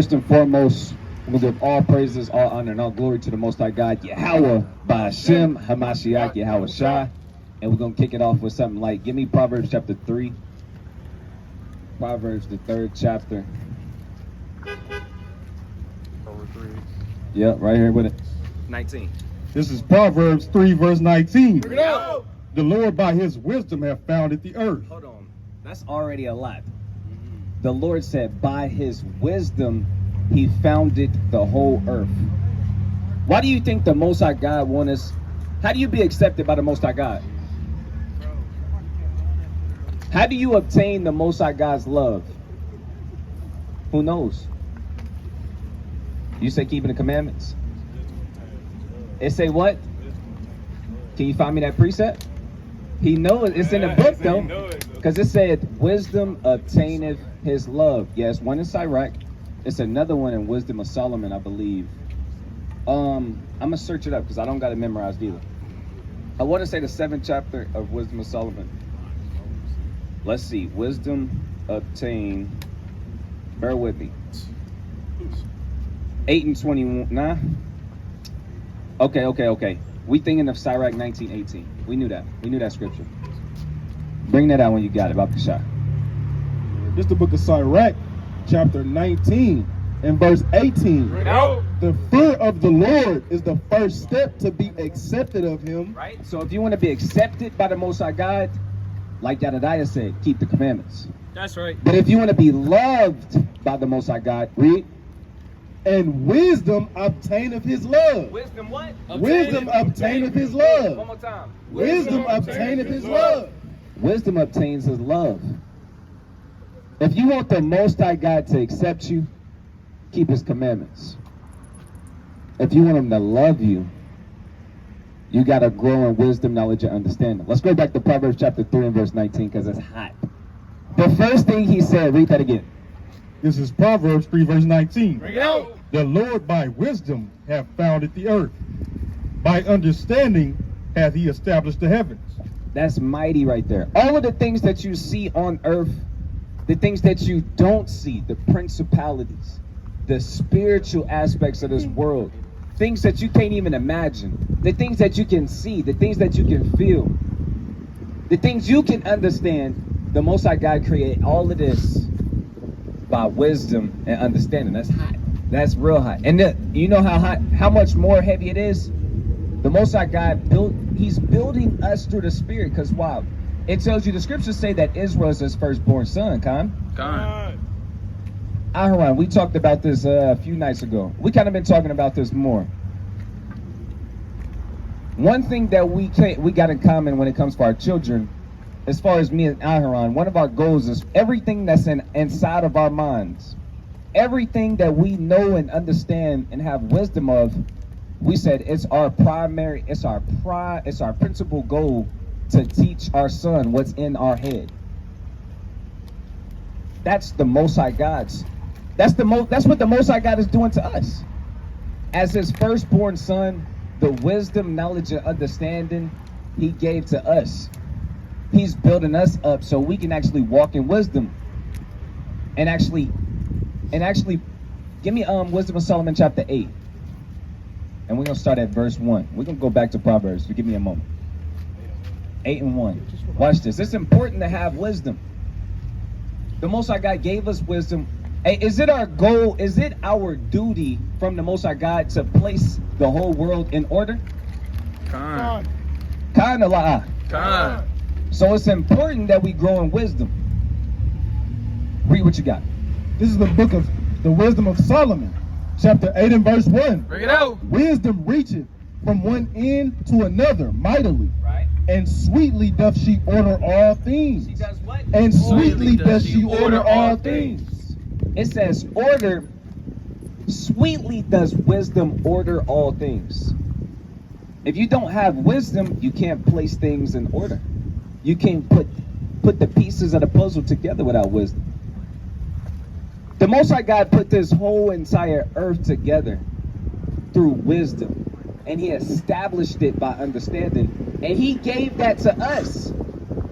First and foremost, we're going to give all praises, all honor, and all glory to the Most High God, Yahweh, Ba'ashem, Hamashiach, Yahweh Shai. And we're going to kick it off with something like, give me Proverbs chapter 3. Proverbs, the 3rd chapter. Over 3. Yep, right here with it. 19. This is Proverbs 3, verse 19. Bring it out. The Lord by his wisdom hath founded the earth. Hold on. That's already a lot. The Lord said, by his wisdom, he founded the whole earth. Why do you think the Most High God wants us? How do you be accepted by the Most High God? How do you obtain the Most High God's love? Who knows? You say keeping the commandments. It say what? Can you find me that precept? He knows. It's in the book though. Because it said, wisdom obtaineth his love. Yes, one in Sirach. It's another one in Wisdom of Solomon, I believe. I'm going to search it up because I don't got it memorized either. I want to say the 7th chapter of Wisdom of Solomon. Let's see. Wisdom obtained. Bear with me. 8 and 21. Nah. Okay. We thinking of Sirach 19:18. We knew that. We knew that scripture. Bring that out when you got it, about the shot. This is the book of Sirach, chapter 19 and verse 18. Bring it out. The fear of the Lord is the first step to be accepted of him. Right? So if you want to be accepted by the Most High God, like Yadadiah said, keep the commandments. That's right. But if you want to be loved by the Most High God, read. And wisdom obtaineth his love. Wisdom what? Wisdom obtaineth his love. One more time. Wisdom obtaineth his love. Wisdom obtains his love. If you want the Most High God to accept you, keep his commandments. If you want him to love you, you got to grow in wisdom, knowledge, and understanding. Let's go back to Proverbs chapter 3 and verse 19 because it's hot. The first thing he said, read that again. This is Proverbs 3, verse 19. Bring it out. The Lord by wisdom hath founded the earth. By understanding hath he established the heavens. That's mighty right there. All of the things that you see on earth, the things that you don't see, the principalities, the spiritual aspects of this world, things that you can't even imagine, the things that you can see, the things that you can feel, the things you can understand, the Most High God created all of this by wisdom and understanding. That's hot. That's real hot. And you know how hot, how much more heavy it is? The Most High God he's building us through the Spirit, because wow, it tells you, the scriptures say that Israel is his firstborn son, Khan. Aharon, we talked about this a few nights ago. We kind of been talking about this more. One thing that we got in common when it comes to our children, as far as me and Aharon, one of our goals is everything that's inside of our minds, everything that we know and understand and have wisdom of, we said it's our principal goal to teach our son what's in our head. That's the Most High God's. That's what the Most High God is doing to us. As his firstborn son, the wisdom, knowledge, and understanding he gave to us. He's building us up so we can actually walk in wisdom. And actually give me Wisdom of Solomon chapter 8. And we're going to start at verse 1. We're going to go back to Proverbs, so give me a moment. 8 and 1. Watch this. It's important to have wisdom. The Most High God gave us wisdom. Hey, is it our goal, is it our duty from the Most High God to place the whole world in order? Khan. So it's important that we grow in wisdom. Read what you got. This is the book of the Wisdom of Solomon, chapter 8 and verse 1. Bring it out. Wisdom reacheth from one end to another mightily. Right. And sweetly doth she order all things. She does what? And sweetly doth she order all things. It says order, sweetly does wisdom order all things. If you don't have wisdom, you can't place things in order. You can't put the pieces of the puzzle together without wisdom. The Most High God put this whole entire earth together through wisdom. And he established it by understanding. And he gave that to us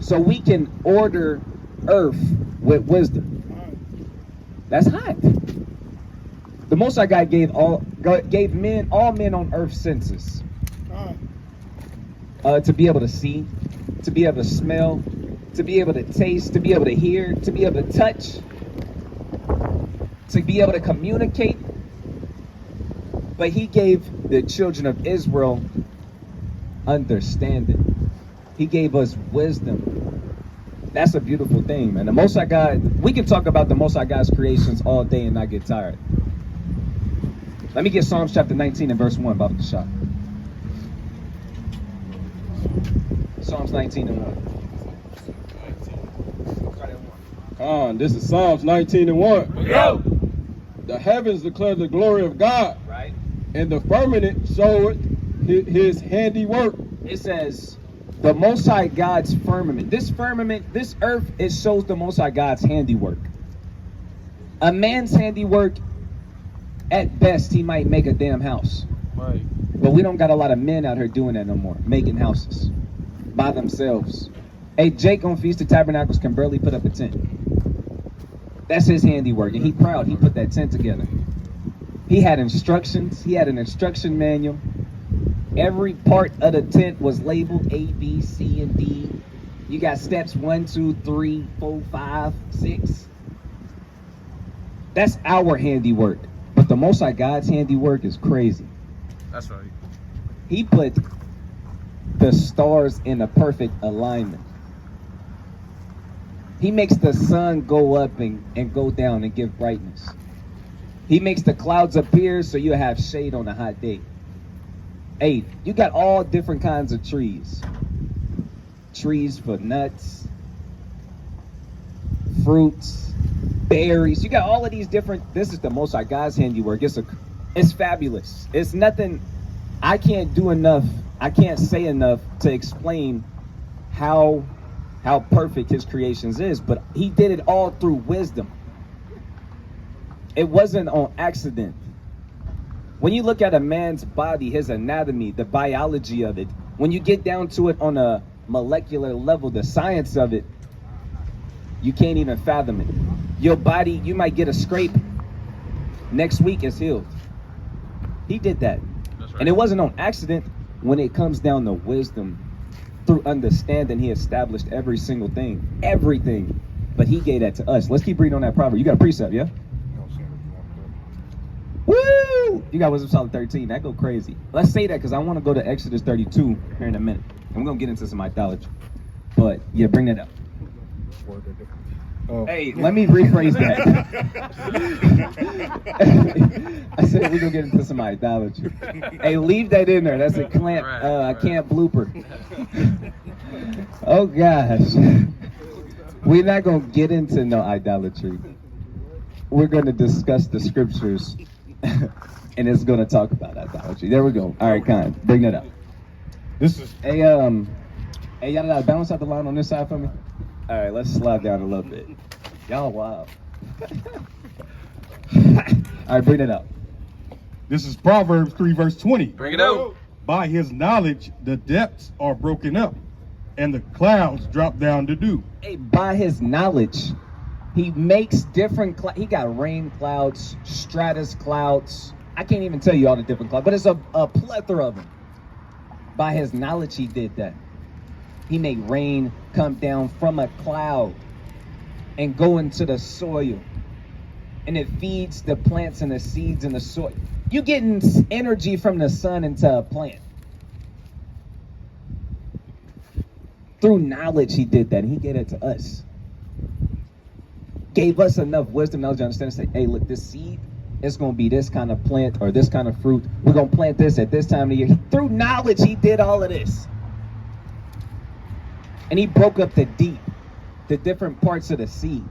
so we can order earth with wisdom. That's hot. The Most High God gave all men on earth senses. To be able to see, to be able to smell, to be able to taste, to be able to hear, to be able to touch, to be able to communicate. But he gave the children of Israel understanding. He gave us wisdom. That's a beautiful thing, man. The Most High God, we can talk about the Most High God's creations all day and not get tired. Let me get Psalms chapter 19 and verse 1, Baba Kashaf. Psalms 19 and 1. This is Psalms 19 and 1. Yo! The heavens declare the glory of God, Right? and the firmament showeth his handiwork. It says, the Most High God's firmament. This firmament, this earth, it shows the Most High God's handiwork. A man's handiwork, at best, he might make a damn house. Right. But we don't got a lot of men out here doing that no more, making houses by themselves. Hey, Jake on Feast of Tabernacles can barely put up a tent. That's his handiwork, and he proud he put that tent together. He had instructions. He had an instruction manual. Every part of the tent was labeled A, B, C, and D. You got steps 1, 2, 3, 4, 5, 6. That's our handiwork. But the Most High God's handiwork is crazy. That's right. He put the stars in a perfect alignment. He makes the sun go up and go down and give brightness. He makes the clouds appear so you have shade on a hot day. Hey, you got all different kinds of trees. Trees for nuts, fruits, berries. You got all of these different. This is the Most High God's handiwork. It's fabulous. It's nothing. I can't do enough. I can't say enough to explain how perfect his creations is. But he did it all through wisdom. It wasn't on accident. When you look at a man's body, his anatomy, the biology of it, when you get down to it on a molecular level, the science of it, you can't even fathom it. Your body, you might get a scrape. Next week it's healed. He did that. That's right. And it wasn't on accident. When it comes down to wisdom, through understanding, he established every single thing. Everything. But he gave that to us. Let's keep reading on that proverb. You got a precept, yeah? Woo! You got Wisdom Solid 13. That go crazy. Let's say that because I want to go to Exodus 32 here in a minute. And we're going to get into some idolatry. But, yeah, bring that up. Hey, let me rephrase that. I said we're going to get into some idolatry. Hey, leave that in there. That's a clamp, I can't blooper. Oh, gosh. We're not going to get into no idolatry. We're going to discuss the scriptures. And it's going to talk about idolatry. There we go. All right, Khan, bring that up. This is Hey, y'all gotta balance out the line on this side for me. All right, let's slide down a little bit. Y'all, wow. All right, bring it up. This is Proverbs 3 verse 20. Bring it out. By his knowledge, the depths are broken up, and the clouds drop down to dew. Hey, by his knowledge, he makes different he got rain clouds, stratus clouds. I can't even tell you all the different clouds, but it's a plethora of them. By his knowledge, he did that. He made rain come down from a cloud and go into the soil. And it feeds the plants and the seeds in the soil. You're getting energy from the sun into a plant. Through knowledge, he did that. And he gave it to us. Gave us enough wisdom, knowledge, to understand, and say, hey, look, this seed is going to be this kind of plant or this kind of fruit. We're going to plant this at this time of the year. Through knowledge, he did all of this. And he broke up the deep, the different parts of the sea.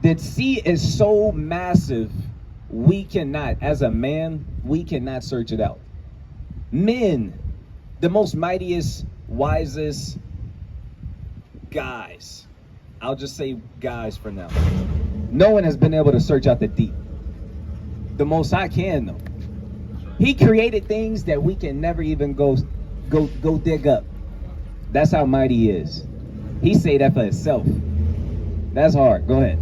The sea is so massive, we cannot, as a man, we cannot search it out. Men, the most mightiest, wisest guys. I'll just say guys for now. No one has been able to search out the deep. The Most High can, though. He created things that we can never even go dig up. That's how mighty he is. He say that for himself. That's hard. Go ahead.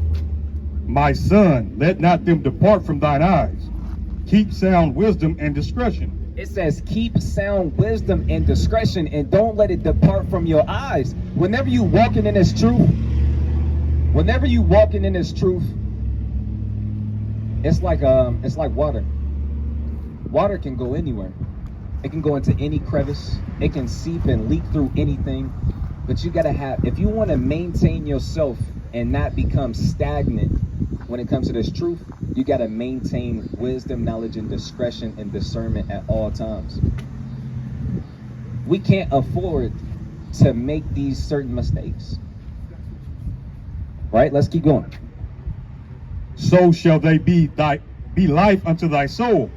My son, let not them depart from thine eyes. Keep sound wisdom and discretion. It says, keep sound wisdom and discretion, and don't let it depart from your eyes. Whenever you walking in this truth, it's like water. Water can go anywhere. It can go into any crevice. It can seep and leak through anything. But you gotta have, if you want to maintain yourself and not become stagnant when it comes to this truth, you gotta maintain wisdom, knowledge, and discretion and discernment at all times. We can't afford to make these certain mistakes. Right? Let's keep going. So shall they be life unto thy soul,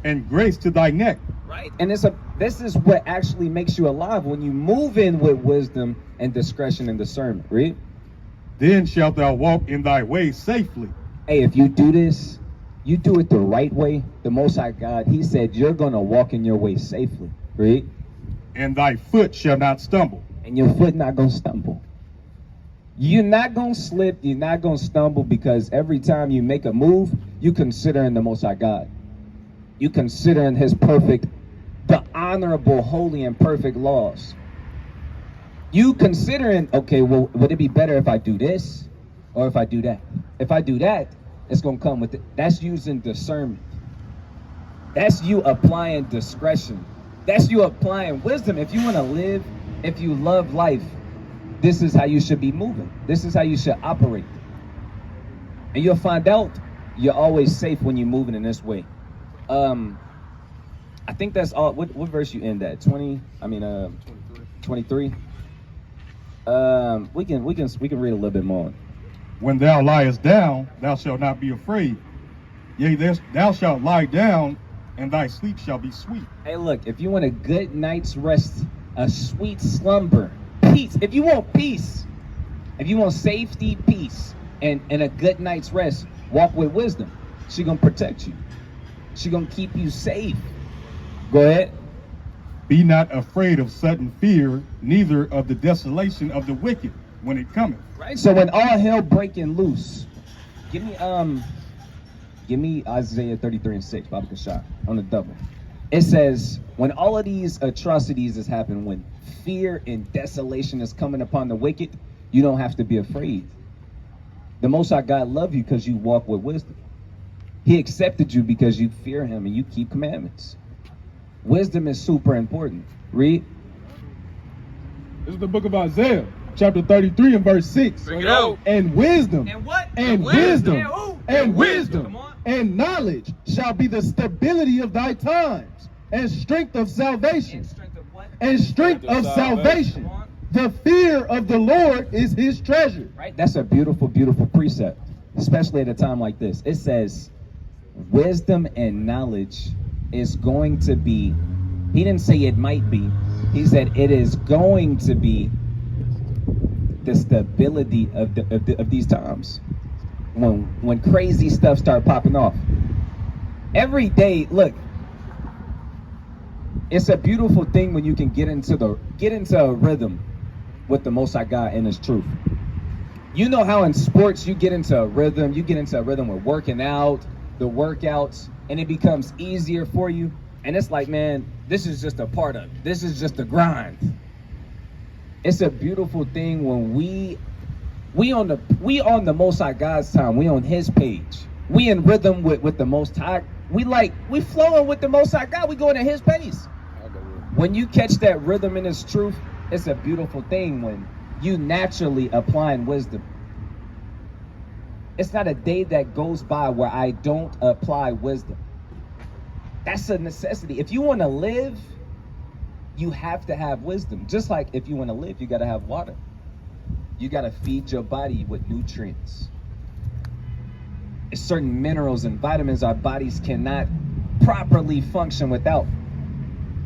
and grace to thy neck. Right. And this is what actually makes you alive, when you move in with wisdom and discretion and discernment. Read. Then shalt thou walk in thy way safely. Hey, if you do this, you do it the right way. The Most High God, he said you're going to walk in your way safely. Read. And thy foot shall not stumble. And your foot not going to stumble. You're not going to slip. You're not going to stumble, because every time you make a move, you considering the Most High God. You considering his perfect, the honorable, holy, and perfect laws. You considering, okay, well, would it be better if I do this or if I do that? If I do that, it's going to come with it. That's using discernment. That's you applying discretion. That's you applying wisdom. If you want to live, if you love life, this is how you should be moving. This is how you should operate. And you'll find out you're always safe when you're moving in this way. I think that's all. What verse you end at? 23. We can read a little bit more. When thou liest down, thou shalt not be afraid. Yea, thou shalt lie down, and thy sleep shall be sweet. Hey, look, if you want a good night's rest, a sweet slumber, peace. If you want peace, if you want safety, peace, and a good night's rest, walk with wisdom. She gonna protect you. She gonna keep you safe. Go ahead. Be not afraid of sudden fear, neither of the desolation of the wicked when it cometh. Right. So when all hell breaking loose, give me Isaiah 33:6, Baba Kashah, on the double. It says, when all of these atrocities is happening, when fear and desolation is coming upon the wicked, you don't have to be afraid. The Most High God love you because you walk with wisdom. He accepted you because you fear him and you keep commandments. Wisdom is super important. Read. This is the book of Isaiah, chapter 33 and verse 6. Bring it out. And wisdom. And what? And wisdom. And who? And wisdom. Come on. And knowledge shall be the stability of thy times, and strength of salvation. And strength of what? And strength of salvation. Come on. The fear of the Lord is his treasure. Right? That's a beautiful, beautiful precept, especially at a time like this. It says, wisdom and knowledge is going to be, he didn't say it might be, he said it is going to be the stability of these times. When crazy stuff start popping off. Every day, look, it's a beautiful thing when you can get into a rhythm with the Most High God and his truth. You know how in sports you get into a rhythm with working out, the workouts, and it becomes easier for you. And it's like, man, this is just a part of it. This is just a grind. It's a beautiful thing when we on the Most High God's time. We on his page. We in rhythm with the Most High. We flowing with the Most High God. We going at his pace. When you catch that rhythm in his truth, it's a beautiful thing when you naturally applying wisdom. It's not a day that goes by where I don't apply wisdom. That's a necessity. If you want to live, you have to have wisdom. Just like if you want to live, you got to have water. You got to feed your body with nutrients. It's certain minerals and vitamins our bodies cannot properly function without.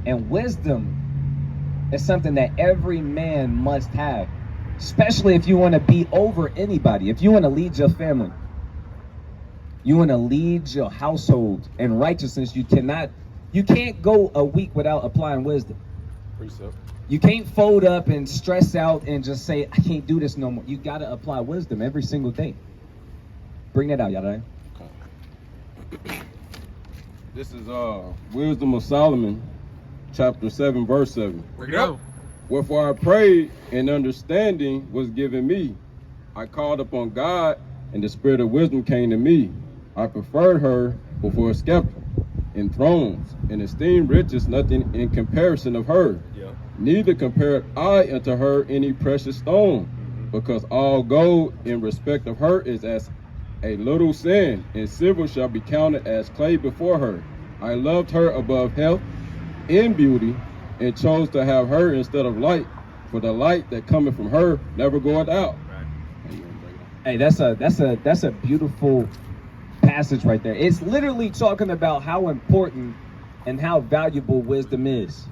And wisdom is something that every man must have, especially if you want to be over anybody. If you want to lead your family, you want to lead your household in righteousness, you can't go a week without applying wisdom. Precept. You can't fold up and stress out and just say, I can't do this no more. You got to apply wisdom every single day. Bring that out, y'all. This is Wisdom of Solomon, chapter 7, verse 7. Bring it out. Wherefore I prayed, and understanding was given me. I called upon God, and the spirit of wisdom came to me. I preferred her before a scepter, and thrones, and esteemed riches nothing in comparison of her. Yeah. Neither compared I unto her any precious stone, because all gold in respect of her is as a little sin, and silver shall be counted as clay before her. I loved her above health in beauty, and chose to have her instead of light, for the light that cometh from her never goeth out. Hey, that's a beautiful passage right there. It's literally talking about how important and how valuable wisdom is.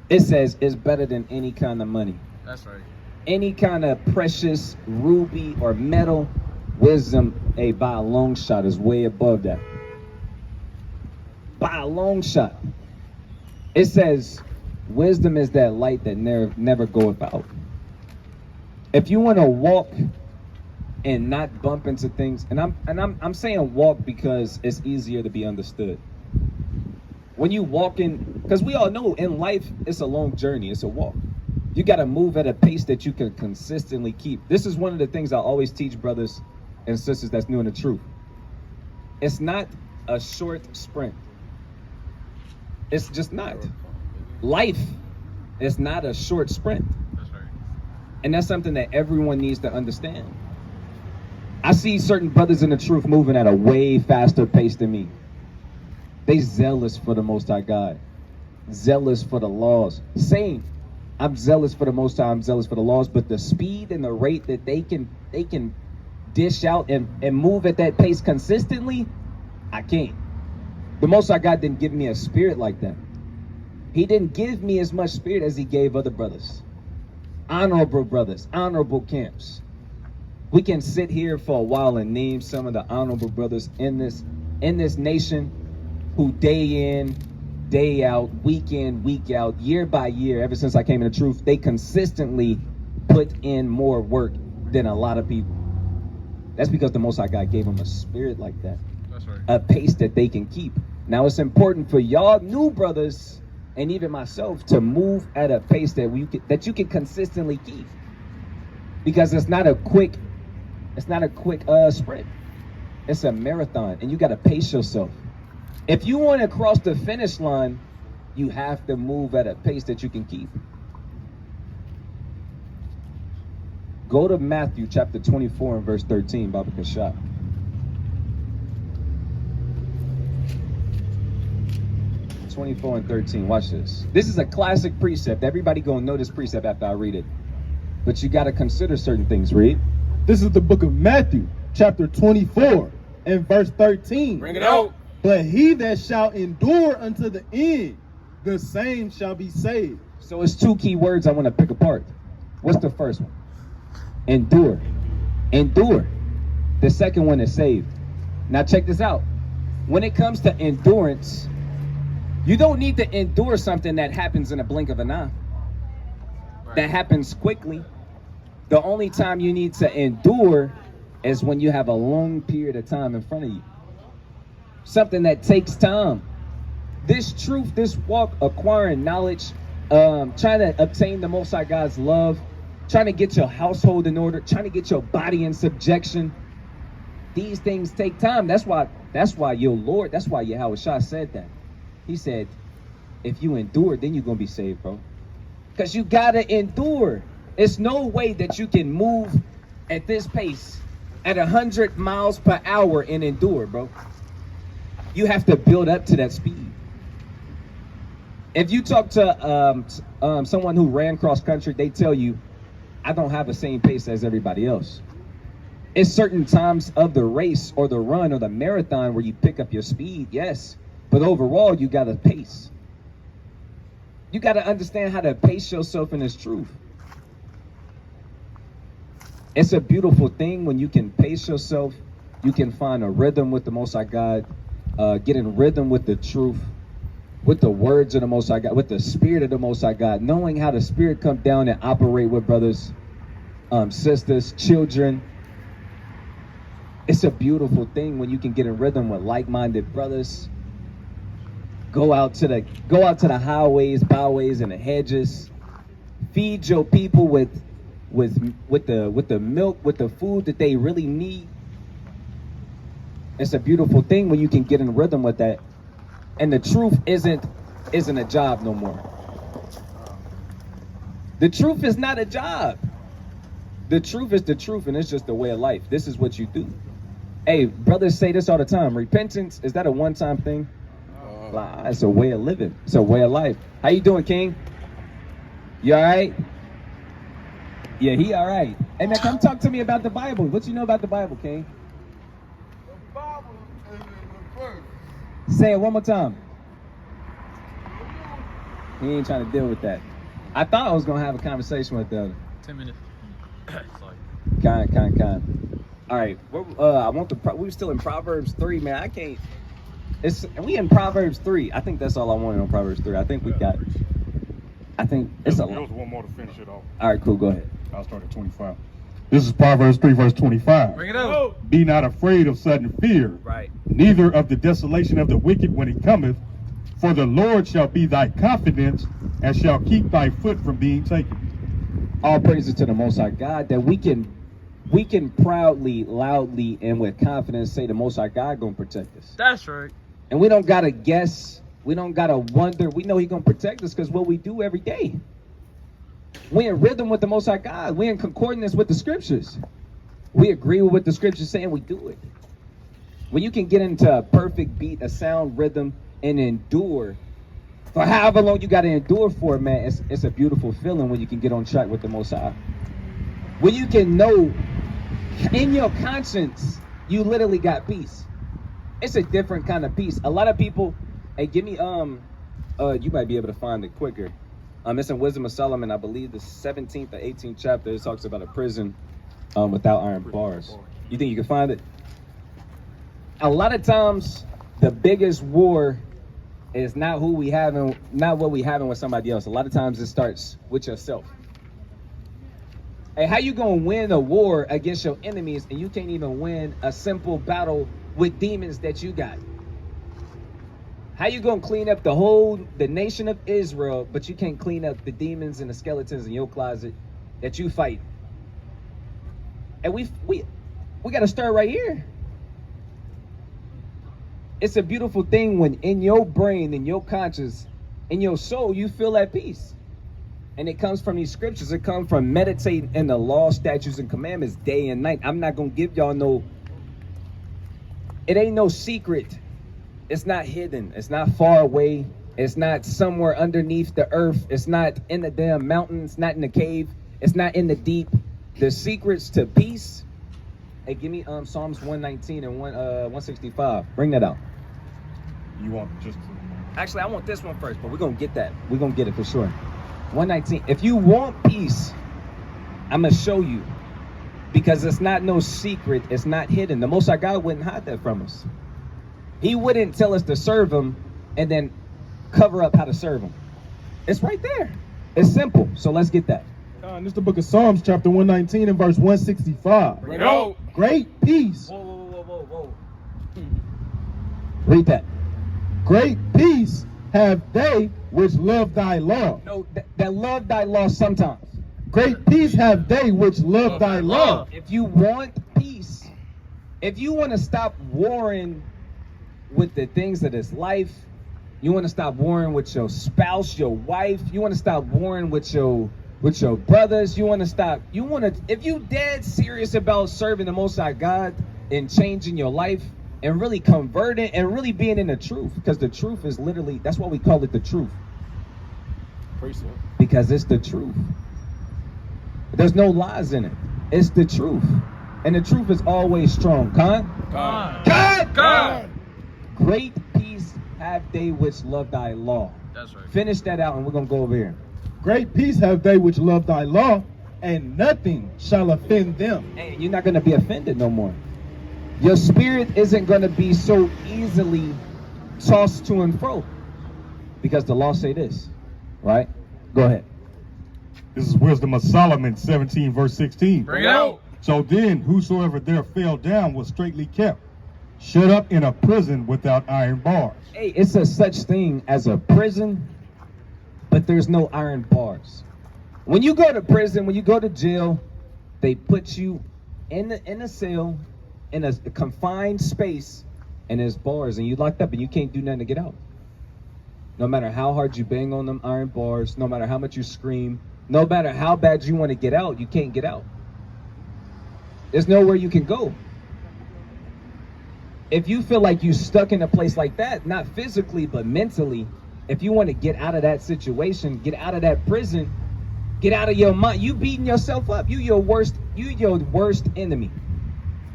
It says it's better than any kind of money. That's right. Any kind of precious ruby or metal, wisdom, hey, by a long shot is way above that. By a long shot. It says wisdom is that light that never goeth out. If you want to walk and not bump into things, and I'm saying walk because it's easier to be understood. When you walk in, because we all know in life it's a long journey, it's a walk. You got to move at a pace that you can consistently keep. This is one of the things I always teach brothers and sisters that's new in the truth. It's not a short sprint. It's just not. Life is not a short sprint. That's right. And that's something that everyone needs to understand. I see certain brothers in the truth moving at a way faster pace than me. They zealous for the Most High God. Zealous for the laws. Same. I'm zealous for the Most High. I'm zealous for the laws. But the speed and the rate that they can dish out and move at that pace consistently, I can't. The Most High God didn't give me a spirit like that. He didn't give me as much spirit as he gave other brothers. Honorable brothers, honorable camps. We can sit here for a while and name some of the honorable brothers in this nation who day in, day out, week in, week out, year by year, ever since I came in the truth, they consistently put in more work than a lot of people. That's because the Most High God gave them a spirit like that. That's right. A pace that they can keep. Now it's important for y'all new brothers and even myself to move at a pace that you can consistently keep, because it's not a quick sprint. It's a marathon, and you got to pace yourself. If you want to cross the finish line, you have to move at a pace that you can keep. Go to Matthew chapter 24 and verse 13, Baba Kashab. 24 and 13. Watch this. This is a classic precept. Everybody gonna know this precept after I read it. But you gotta consider certain things. Read. This is the book of Matthew, chapter 24 and verse 13. Bring it out. But he that shall endure unto the end, the same shall be saved. So it's two key words I want to pick apart. What's the first one? Endure. Endure. The second one is saved. Now check this out. When it comes to endurance, you don't need to endure something that happens in a blink of an eye. That happens quickly. The only time you need to endure is when you have a long period of time in front of you. Something that takes time. This truth, this walk, acquiring knowledge, trying to obtain the Most High God's love, trying to get your household in order, trying to get your body in subjection. These things take time. That's why your Lord, that's why Yahweh Shah said that. He said, if you endure, then you're going to be saved, bro. Because you got to endure. It's no way that you can move at this pace at 100 miles per hour and endure, bro. You have to build up to that speed. If you talk to someone who ran cross country, they tell you, I don't have the same pace as everybody else. It's certain times of the race or the run or the marathon where you pick up your speed, yes. But overall, you got to pace. You got to understand how to pace yourself in this truth. It's a beautiful thing when you can pace yourself. You can find a rhythm with the Most High God, get in rhythm with the truth, with the words of the Most High God, with the spirit of the Most High God, knowing how the spirit come down and operate with brothers, sisters, children. It's a beautiful thing when you can get in rhythm with like-minded brothers. Go out to the highways, byways, and the hedges. Feed your people with the milk, with the food that they really need. It's a beautiful thing when you can get in rhythm with that. And the truth isn't a job no more. The truth is not a job. The truth is the truth, and it's just a way of life. This is what you do. Hey, brothers say this all the time. Repentance, is that a one-time thing? It's a way of living. It's a way of life. How you doing, King? You all right? Yeah, he all right. Hey, man, come talk to me about the Bible. What you know about the Bible, King? The Bible is in the verse. Say it one more time. He ain't trying to deal with that. I thought I was going to have a conversation with the other. 10 minutes. Kind. All right, we were still in Proverbs 3, man. I can't. We in Proverbs 3. I think that's all I wanted on Proverbs 3. I think we got. I think it's a There lot. was one more to finish it off. All right, cool. Go ahead. I'll start at 25. This is Proverbs 3, verse 25. Bring it up. Be not afraid of sudden fear, Right. neither of the desolation of the wicked when it cometh, for the Lord shall be thy confidence, and shall keep thy foot from being taken. All praises to the Most High God that we can proudly, loudly, and with confidence say the Most High God gonna protect us. That's right. And we don't gotta guess. We don't gotta wonder. We know He gonna protect us because what we do every day. We in rhythm with the Most High God. We in concordance with the Scriptures. We agree with what the Scriptures say and we do it. When you can get into a perfect beat, a sound rhythm, and endure for however long you gotta endure for, man, it's a beautiful feeling when you can get on track with the Most High. When you can know in your conscience, you literally got peace. It's a different kind of peace. A lot of people, hey, give me, you might be able to find it quicker. It's in Wisdom of Solomon, I believe the 17th or 18th chapter. It talks about a prison without iron bars. You think you can find it? A lot of times, the biggest war is not what we having with somebody else. A lot of times it starts with yourself. Hey, how you gonna win a war against your enemies and you can't even win a simple battle with demons that you got? How you gonna clean up the nation of Israel, but you can't clean up the demons and the skeletons in your closet that you fight? And we gotta start right here. It's a beautiful thing when in your brain, in your conscience, in your soul, you feel at peace. And it comes from these scriptures. It comes from meditating in the law, statutes, and commandments day and night. I'm not going to give y'all it ain't no secret. It's not hidden. It's not far away. It's not somewhere underneath the earth. It's not in the damn mountain. It's not in the cave. It's not in the deep. The secrets to peace. Hey, give me Psalms 119 and 165. Bring that out. You want just Actually, I want this one first, but we're going to get that. We're going to get it for sure. 119. If you want peace, I'm going to show you. Because it's not no secret. It's not hidden. The Most High God wouldn't hide that from us. He wouldn't tell us to serve Him and then cover up how to serve Him. It's right there. It's simple. So let's get that. This is the book of Psalms, chapter 119 and verse 165. Bring it up. Great peace. Whoa. Read that. Great peace have they which love thy law. No, that love thy law sometimes. Great peace have they which love thy law. If you want peace, if you want to stop warring with the things of this life, you want to stop warring with your spouse, your wife, you want to stop warring with your brothers, if you dead serious about serving the Most High God and changing your life and really converting and really being in the truth, because the truth is literally, that's why we call it the truth. Because it's the truth. There's no lies in it. It's the truth. And the truth is always strong. God! Great peace have they which love thy law. That's right. Finish that out and we're going to go over here. Great peace have they which love thy law, and nothing shall offend them. Hey, you're not going to be offended no more. Your spirit isn't going to be so easily tossed to and fro. Because the law say this. Right? Go ahead. This is Wisdom of Solomon 17 verse 16. Bring it out. So then whosoever there fell down was straitly kept, shut up in a prison without iron bars. Hey, it's a such thing as a prison, but there's no iron bars. When you go to prison, when you go to jail, they put you in a cell, in a confined space, and there's bars, and you locked up, and you can't do nothing to get out. No matter how hard you bang on them iron bars, no matter how much you scream, no matter how bad you want to get out, you can't get out. There's nowhere you can go. If you feel like you're stuck in a place like that, not physically, but mentally, if you want to get out of that situation, get out of that prison, get out of your mind, you beating yourself up. You your worst enemy.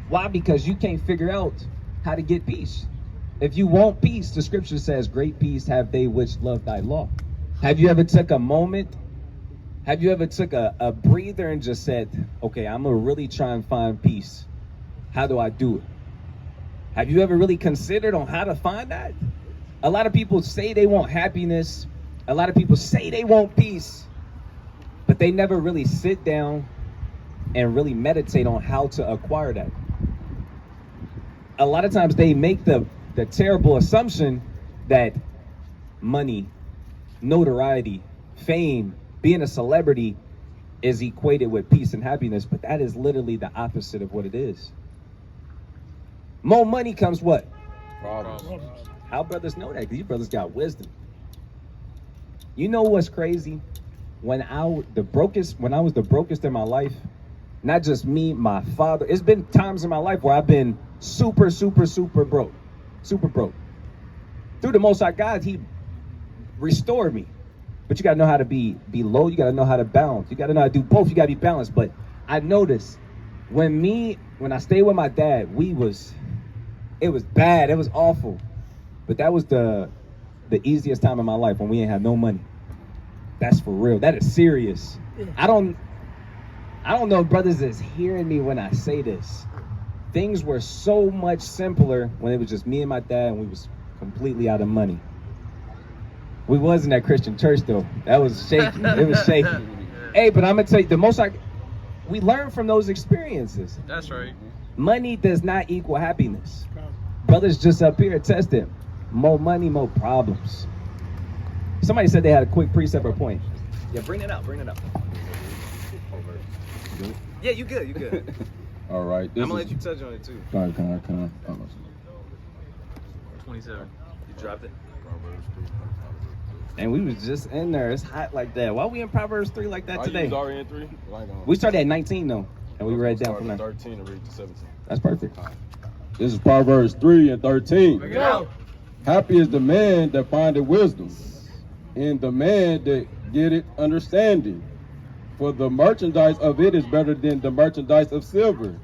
Why? Because you can't figure out how to get peace. If you want peace, the scripture says, great peace have they which love thy law. Have you ever took a moment? Have you ever took a breather and just said, okay, I'm going to really try and find peace. How do I do it? Have you ever really considered on how to find that? A lot of people say they want happiness. A lot of people say they want peace, but they never really sit down and really meditate on how to acquire that. A lot of times they make the terrible assumption that money, notoriety, fame, being a celebrity is equated with peace and happiness, but that is literally the opposite of what it is. More money comes what? Problems. How brothers know that? 'Cause you brothers got wisdom. You know what's crazy? When I was the brokest in my life, not just me, my father. It's been times in my life where I've been super broke. Super broke. Through the Most High God, He restored me. But you gotta know how to be low. You gotta know how to balance. You gotta know how to do both. You gotta be balanced. But I noticed when I stayed with my dad, it was bad. It was awful. But that was the easiest time in my life when we ain't have no money. That's for real. That is serious. I don't know if brothers is hearing me when I say this. Things were so much simpler when it was just me and my dad and we was completely out of money. We wasn't at Christian church though. That was shaky. It was shaky. Hey, but I'm gonna tell you, we learn from those experiences. That's right. Money does not equal happiness. Brothers just up here attest it. More money, more problems. Somebody said they had a quick precept or point. Yeah, bring it up. Yeah, you good. All right. I'm gonna let you touch on it too. Can I? 27. You dropped it. And we was just in there. It's hot like that. Why we in Proverbs 3 like that today? You was already in 3? We started at 19 though, and we read down from there. 13 and read to 17. That's perfect. This is Proverbs 3 and 13. Bring it out. Happy is the man that findeth wisdom, and the man that getteth understanding. For the merchandise of it is better than the merchandise of silver,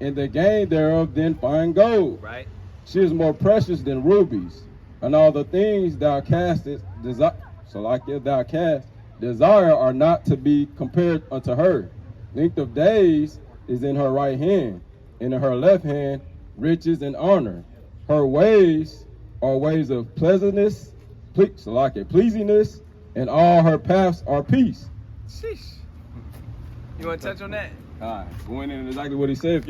and the gain thereof than fine gold. Right. She is more precious than rubies, and all the things thou castest desire are not to be compared unto her. Length of days is in her right hand, and in her left hand riches and honor. Her ways are ways of pleasantness, pleasingness, and all her paths are peace. Sheesh. You want to touch on that? Going in exactly what he said.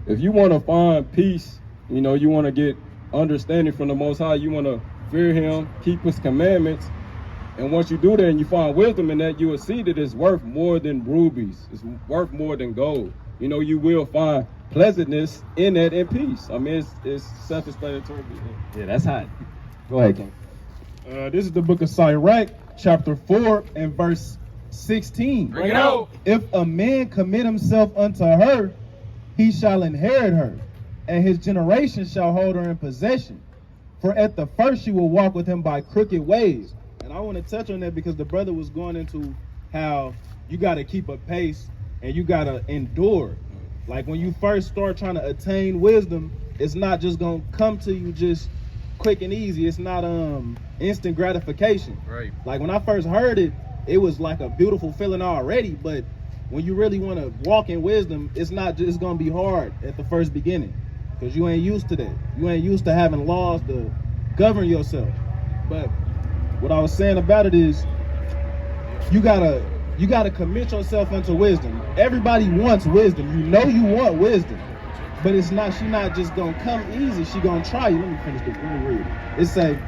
If you want to find peace, you want to get understanding from the Most High, you want to fear Him, keep His commandments, and once you do that and you find wisdom in that, you will see that it's worth more than rubies. It's worth more than gold. You will find pleasantness in that and peace. I mean, it's self-explanatory. Yeah, that's hot. Go ahead, King. This is the book of Sirach, chapter 4 and verse 16. Bring it out. If a man commit himself unto her, he shall inherit her, and his generation shall hold her in possession. For at the first she will walk with him by crooked ways. And I want to touch on that because the brother was going into how you got to keep a pace and you got to endure. Like when you first start trying to attain wisdom, it's not just going to come to you just quick and easy. It's not instant gratification. Right. Like when I first heard it, it was like a beautiful feeling already, but when you really want to walk in wisdom, it's not just going to be hard at the first beginning because you ain't used to that. You ain't used to having laws to govern yourself. But what I was saying about it is you gotta You got to commit yourself unto wisdom. Everybody wants wisdom. You know you want wisdom. But it's not, she not just gonna come easy, she gonna try you. Let me finish this, let me read it. It say,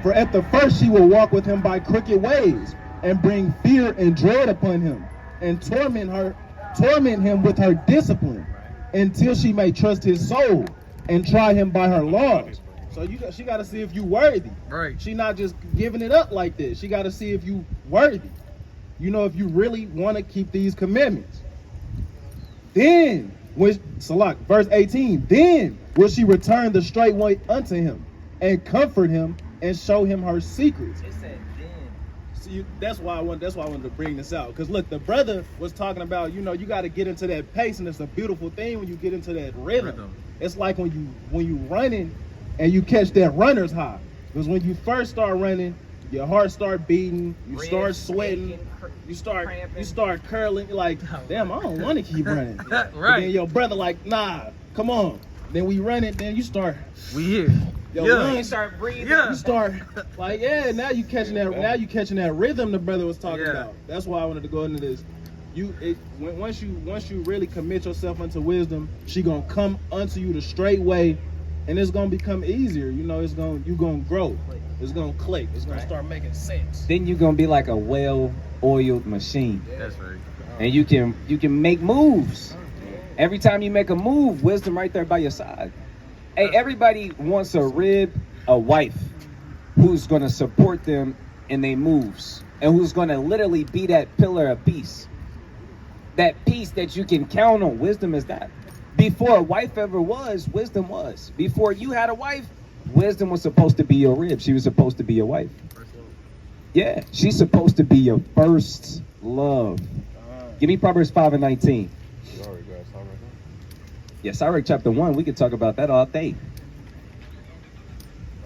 for at the first she will walk with him by crooked ways, and bring fear and dread upon him, and torment him with her discipline, until she may trust his soul, and try him by her laws. So she gotta see if you worthy. Right. She not just giving it up like this. She gotta see if you worthy. You know, if you really wanna keep these commandments. Then, verse 18, then will she return the straight way unto him, and comfort him, and show him her secrets. It said then. See, that's why I wanted to bring this out. Because look, the brother was talking about, you know, you got to get into that pace, and it's a beautiful thing when you get into that rhythm. It's like when you running, and you catch that runner's high. Because when you first start running, your heart start beating, you start sweating, you start curling. You're like, damn, I don't want to keep running. Right. And then your brother like, nah, come on. Then we run it. Then you start. We here. Your lungs, You start breathing. Yeah. you start like, yeah. Now you catching that. Now you catching that rhythm the brother was talking Yeah. about. That's why I wanted to go into this. Once you really commit yourself unto wisdom, she gonna come unto you the straight way, and it's gonna become easier. You know, you gonna grow. It's gonna click. It's gonna start making sense. Then you're gonna be like a well-oiled machine, That's right. and you can make moves. Every time you make a move, wisdom right there by your side. Hey, everybody wants a wife who's gonna support them in their moves, and who's gonna literally be that pillar of peace. That peace that you can count on. Wisdom is that. Before a wife ever was, wisdom was. Before you had a wife, wisdom was supposed to be your rib. She was supposed to be your wife. Yeah, she's supposed to be your first love. Give me Proverbs 5:19. Yeah, Sirach chapter 1. We could talk about that all day.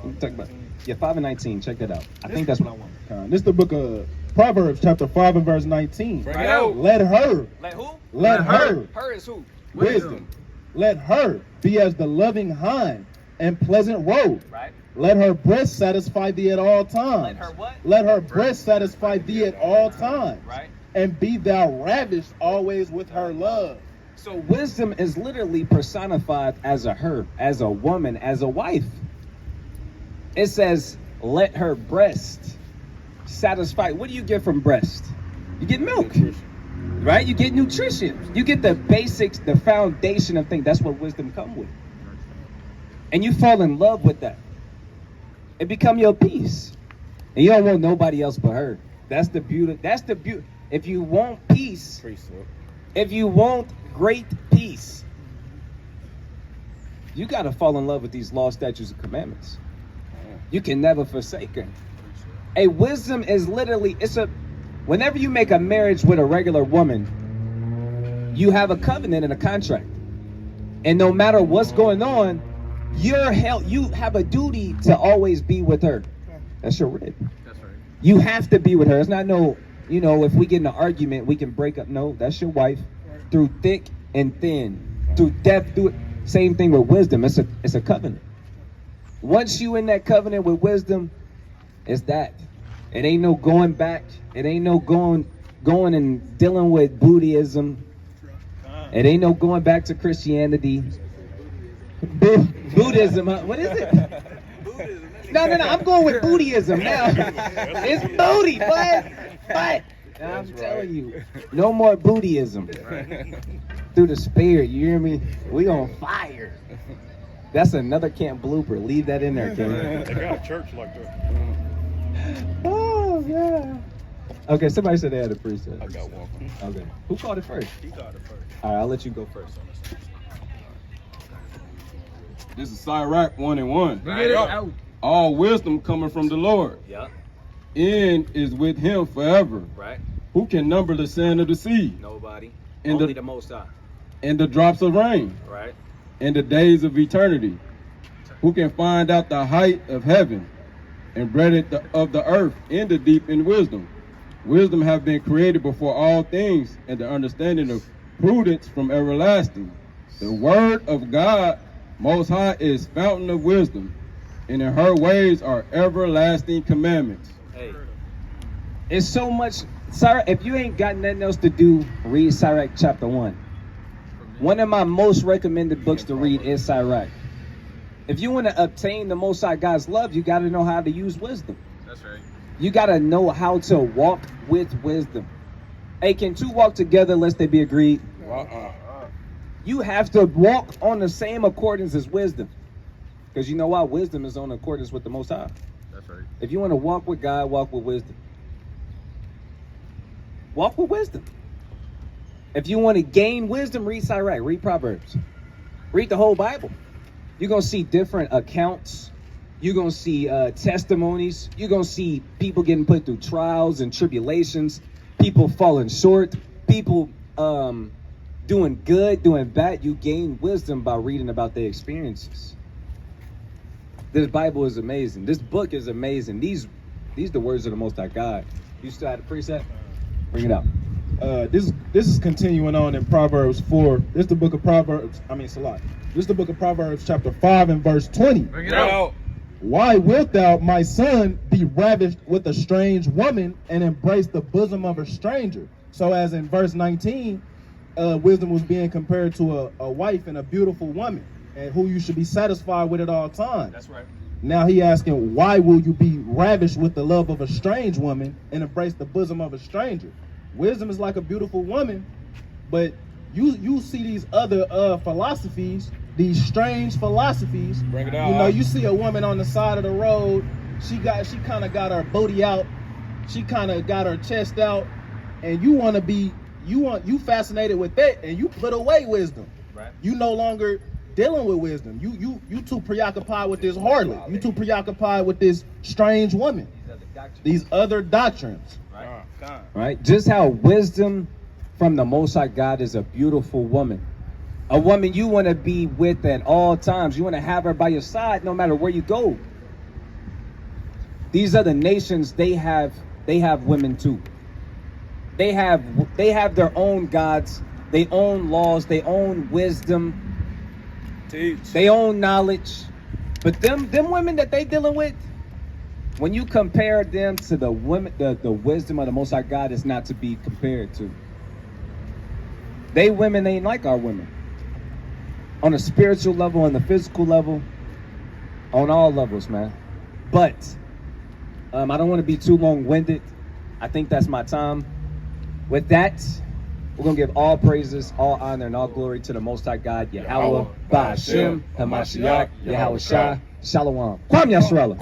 We can talk about 5:19. Check that out. I think that's what I want. This is the book of Proverbs, chapter 5 and verse 19. Bring it out. Let her. Let who? Let her. Her is who? Wisdom. Let her be as the loving hind and pleasant robe. Right. Let her breast satisfy thee at all times. Let her what? Let her breast satisfy thee at all times. Right. And be thou ravished always with her love. So wisdom is literally personified as a her, as a woman, as a wife. It says, let her breast satisfy. What do you get from breast? You get milk. Right? You get nutrition. You get the basics, the foundation of things. That's what wisdom comes with. And you fall in love with that. It become your peace. And you don't want nobody else but her. That's the beauty. That's the beauty. If you want peace, if you want great peace, you got to fall in love with these laws, statutes, and commandments. You can never forsake her. A wisdom is literally, whenever you make a marriage with a regular woman, you have a covenant and a contract. And no matter what's going on, you have a duty to always be with her. That's your rib. That's right. You have to be with her. It's not if we get in an argument, we can break up. No, that's your wife. Through thick and thin, through depth, same thing with wisdom. It's a covenant. Once you in that covenant with wisdom, it's that. It ain't no going back. It ain't no going and dealing with Buddhism. It ain't no going back to Christianity. Buddhism, huh? What is it? No, I'm going with Buddhism now. It's booty, but I'm telling you, no more Buddhism. Through the spirit, you hear me? We on fire. That's another camp blooper. Leave that in there, King. They got a church like that. Oh, yeah. Okay, somebody said they had a preset. I got one. Okay. Who called it first? He got it first. All right, I'll let you go first. This is Sirach 1:1. Get it out. All wisdom coming from the Lord. Yeah. And is with him forever. Right. Who can number the sand of the sea? Nobody. And Only the Most High. And the drops of rain? Right. And the days of eternity? Who can find out the height of heaven and breadth of the earth in the deep in wisdom? Wisdom have been created before all things, and the understanding of prudence from everlasting. The word of God Most High is fountain of wisdom, and in her ways are everlasting commandments. Hey. It's so much Sir, if you ain't got nothing else to do, read Sirach chapter 1. One of my most recommended books to read is Sirach. If you want to obtain the Most High God's love, you got to know how to use wisdom. That's right. You got to know how to walk with wisdom. Hey, can two walk together lest they be agreed? You have to walk on the same accordance as wisdom. Because you know why? Wisdom is on accordance with the Most High. That's right. If you want to walk with God, walk with wisdom. Walk with wisdom. If you want to gain wisdom, read Sirach, read Proverbs. Read the whole Bible. You're going to see different accounts. You're going to see testimonies. You're going to see people getting put through trials and tribulations. People falling short. People doing good, doing bad. You gain wisdom by reading about their experiences. This Bible is amazing. This book is amazing. These the words of the Most High God. You still have the preset? Bring it out. This is continuing on in Proverbs 4. This is the book of Proverbs. Salah. This is the book of Proverbs chapter 5 and verse 20. Bring it out. Why wilt thou, my son, be ravished with a strange woman and embrace the bosom of a stranger? So as in verse 19, wisdom was being compared to a wife and a beautiful woman, and who you should be satisfied with at all times. That's right. Now he asking, why will you be ravished with the love of a strange woman and embrace the bosom of a stranger? Wisdom is like a beautiful woman, but you see these other philosophies, these strange philosophies. Bring it out. You know, you see a woman on the side of the road. She kind of got her booty out. She kind of got her chest out, and you fascinated with that, and you put away wisdom. Right. You no longer dealing with wisdom. You too preoccupied with this harlot. You too preoccupied with this strange woman. These other doctrines. Right? Just how wisdom from the Most High God is a beautiful woman. A woman you want to be with at all times. You want to have her by your side no matter where you go. These other nations, they have women too. They have their own gods, their own laws, their own wisdom, their own knowledge. But them women that they dealing with, when you compare them to the women, the wisdom of the Most High God is not to be compared to. They women ain't like our women. On a spiritual level, on the physical level, on all levels, man. But I don't want to be too long-winded. I think that's my time. With that, we're going to give all praises, all honor, and all glory to the Most High God, Yahweh, Ba'ashem, Hamashiach, Yahweh Shai, Shalom. Kwam Yasharallah.